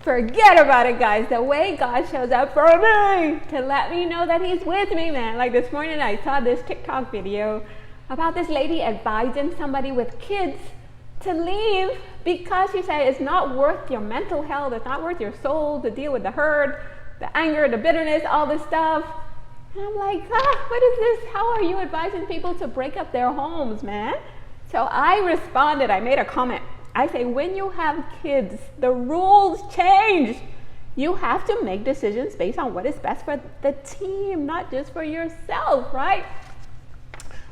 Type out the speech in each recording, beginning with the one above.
Forget about it, guys. The way God shows up for me to let me know that he's with me, man. Like this morning I saw this TikTok video about this lady advising somebody with kids to leave because she said it's not worth your mental health, it's not worth your soul to deal with the hurt, the anger, the bitterness, all this stuff. And I'm like, what is this? How are you advising people to break up their homes, man? So I responded, I made a comment. I say, when you have kids, the rules change. You have to make decisions based on what is best for the team, not just for yourself, right?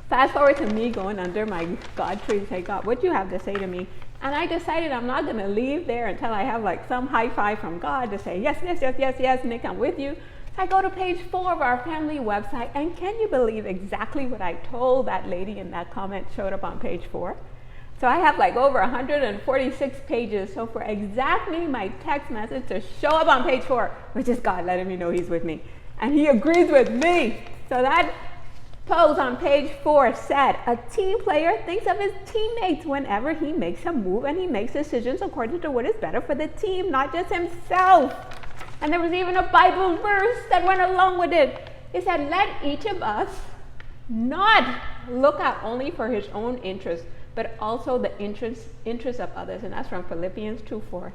Fast forward to me going under my God tree and say, God, what do you have to say to me? And I decided I'm not going to leave there until I have like some high five from God to say, yes, yes, yes, yes, yes, Nick, I'm with you. So I go to page 4 of our family website, and can you believe exactly what I told that lady in that comment showed up on page 4? So I have like over 146 pages. So for exactly my text message to show up on page 4, which is God letting me know he's with me. And he agrees with me. So that post on page 4 said, a team player thinks of his teammates whenever he makes a move, and he makes decisions according to what is better for the team, not just himself. And there was even a Bible verse that went along with it. It said, let each of us not look out only for his own interests, but also the interests of others. And that's from Philippians 2:4.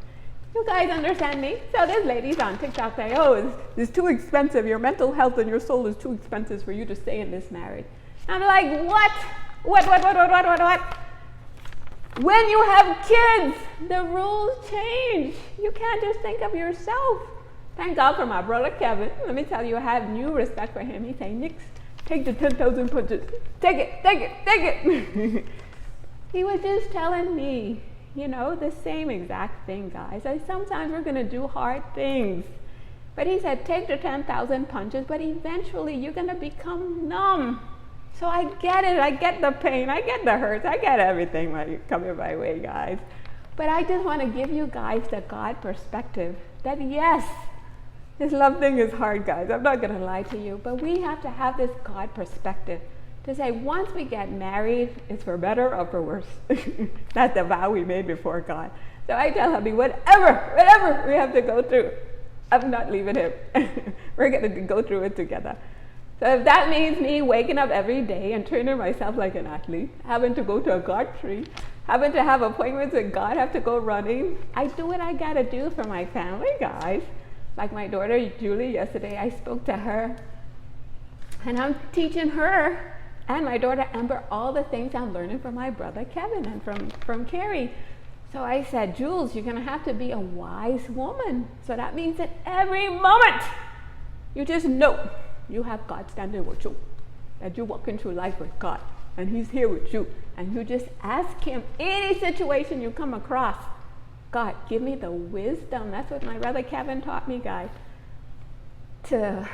You guys understand me? So there's ladies on TikTok say, oh, it's too expensive. Your mental health and your soul is too expensive for you to stay in this marriage. I'm like, what? What? When you have kids, the rules change. You can't just think of yourself. Thank God for my brother Kevin. Let me tell you, I have new respect for him. He say, Nick, take the 10,000 punches. Take it. He was just telling me, you know, the same exact thing, guys. Sometimes we're going to do hard things. But he said, take the 10,000 punches, but eventually you're going to become numb. So I get it. I get the pain. I get the hurts. I get everything coming my way, guys. But I just want to give you guys the God perspective that, yes, this love thing is hard, guys. I'm not going to lie to you. But we have to have this God perspective to say, once we get married, it's for better or for worse. That's the vow we made before God. So I tell hubby, whatever we have to go through, I'm not leaving him. We're going to go through it together. So if that means me waking up every day and training myself like an athlete, having to go to a God tree, having to have appointments with God, have to go running, I do what I got to do for my family, guys. Like my daughter, Julie, yesterday, I spoke to her, and I'm teaching her and my daughter Amber all the things I'm learning from my brother Kevin and from Carrie. So I said, Jules, you're going to have to be a wise woman. So that means that every moment you just know you have God standing with you, that you're walking through life with God, and he's here with you. And you just ask him, any situation you come across, God, give me the wisdom. That's what my brother Kevin taught me, guys. To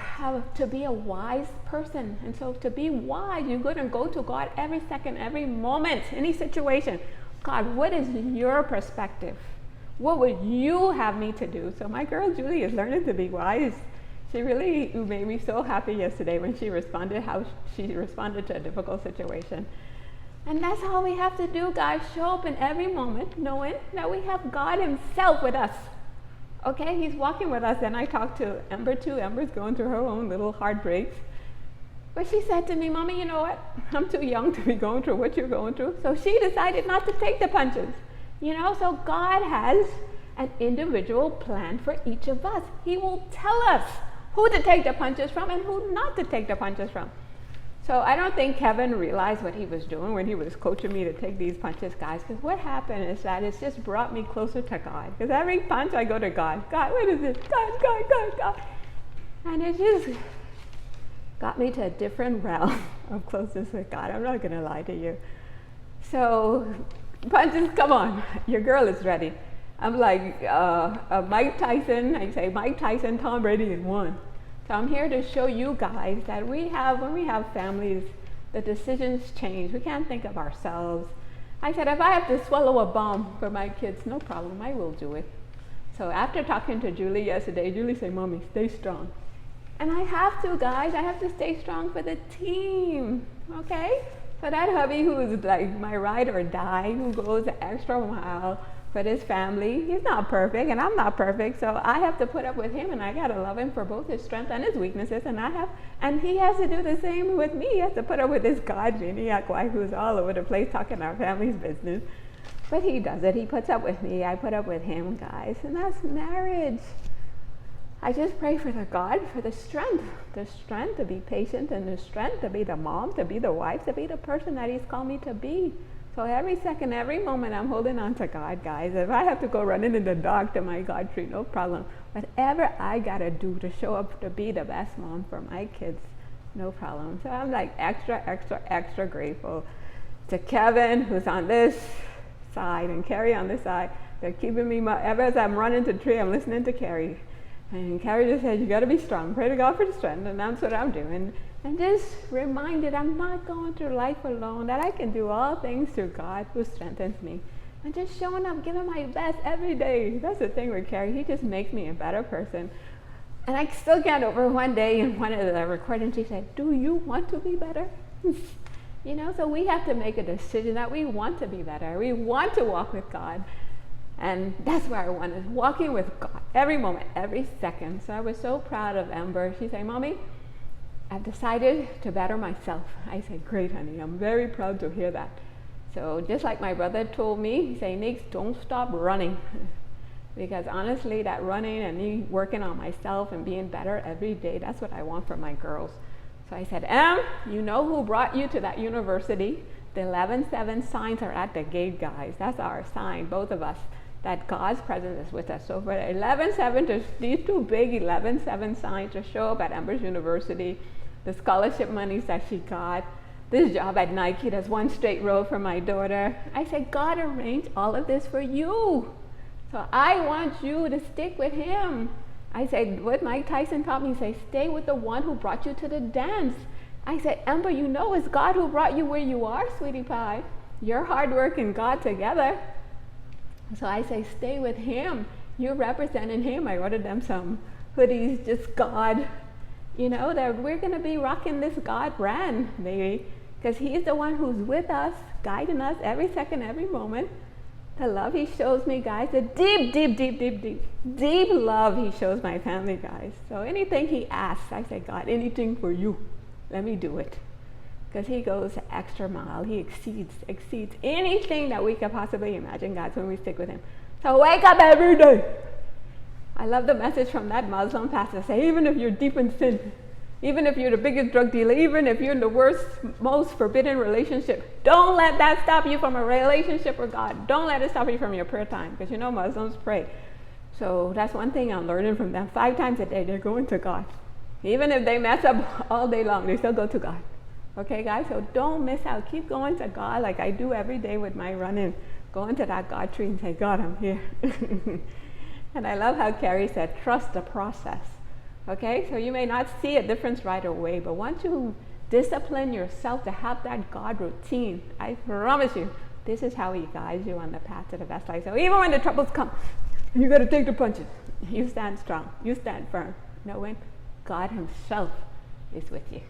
be a wise person. And so to be wise, you're going to go to God every second, every moment, any situation. God, what is your perspective? What would you have me to do? So my girl Julie is learning to be wise. She really made me so happy yesterday when she responded how she responded to a difficult situation. And that's all we have to do, guys. Show up in every moment knowing that we have God himself with us. Okay, he's walking with us. And I talked to Ember too. Ember's going through her own little heartbreaks. But she said to me, Mommy, you know what? I'm too young to be going through what you're going through. So she decided not to take the punches. You know, so God has an individual plan for each of us. He will tell us who to take the punches from and who not to take the punches from. So I don't think Kevin realized what he was doing when he was coaching me to take these punches, guys. Because what happened is that it's just brought me closer to God. Because every punch I go to God. God, what is this? God. And it just got me to a different realm of closeness with God. I'm not going to lie to you. So punches, come on. Your girl is ready. I'm like Mike Tyson. I say Mike Tyson, Tom Brady in one. So I'm here to show you guys that when we have families, the decisions change. We can't think of ourselves. I said, if I have to swallow a bomb for my kids, no problem, I will do it. So after talking to Julie yesterday, Julie said, Mommy, stay strong. And I have to, guys. I have to stay strong for the team, okay? So that hubby who is like my ride or die, who goes the extra mile, for this family. He's not perfect, and I'm not perfect, so I have to put up with him, and I gotta love him for both his strengths and his weaknesses, and he has to do the same with me. He has to put up with this God maniac wife who's all over the place talking our family's business. But he does it. He puts up with me. I put up with him, guys, and that's marriage. I just pray for the God, for the strength to be patient, and the strength to be the mom, to be the wife, to be the person that he's called me to be. So every second, every moment, I'm holding on to God, guys. If I have to go running in the dark to my God tree, no problem. Whatever I gotta do to show up to be the best mom for my kids, no problem. So I'm like extra grateful to Kevin, who's on this side, and Carrie on this side. They're keeping me, ever as I'm running to the tree, I'm listening to Carrie. And Carrie just said, you gotta be strong. Pray to God for the strength, and that's what I'm doing. And just reminded I'm not going through life alone, that I can do all things through God who strengthens me. And just showing up, giving my best every day. That's the thing with Carrie. He just makes me a better person. And I still get over one day in one of the recordings, she said, do you want to be better? You know, so we have to make a decision that we want to be better. We want to walk with God. And that's where I want is walking with God every moment, every second. So I was so proud of Amber. She said, Mommy, I've decided to better myself. I said, great, honey. I'm very proud to hear that. So just like my brother told me, he said, Nix, don't stop running. Because honestly, that running and me working on myself and being better every day, that's what I want for my girls. So I said, you know who brought you to that university? The 11-7 signs are at the gate, guys. That's our sign, both of us, that God's presence is with us. So for 11-7, these two big 11-7 signs to show up at Amber's University, the scholarship monies that she got, this job at Nike, that's one straight road for my daughter. I said, God arranged all of this for you. So I want you to stick with him. I said, what Mike Tyson taught me, he said, stay with the one who brought you to the dance. I said, Amber, you know it's God who brought you where you are, sweetie pie. Your hard work and God together. So I say, stay with him. You're representing him. I ordered them some hoodies, just God. You know, that we're going to be rocking this God brand, baby. Because he's the one who's with us, guiding us every second, every moment. The love he shows me, guys, the deep love he shows my family, guys. So anything he asks, I say, God, anything for you, let me do it. Because he goes the extra mile. He exceeds anything that we could possibly imagine, guys, when we stick with him. So wake up every day. I love the message from that Muslim pastor. Say, even if you're deep in sin, even if you're the biggest drug dealer, even if you're in the worst, most forbidden relationship, don't let that stop you from a relationship with God. Don't let it stop you from your prayer time. Because you know Muslims pray. So that's one thing I'm learning from them. 5 times a day, they're going to God. Even if they mess up all day long, they still go to God. Okay, guys? So don't miss out. Keep going to God like I do every day with my running. Go into that God tree and say, God, I'm here. And I love how Carrie said, trust the process. Okay, so you may not see a difference right away, but once you discipline yourself to have that God routine, I promise you, this is how he guides you on the path to the best life. So even when the troubles come, you got to take the punches. You stand strong. You stand firm, knowing God himself is with you.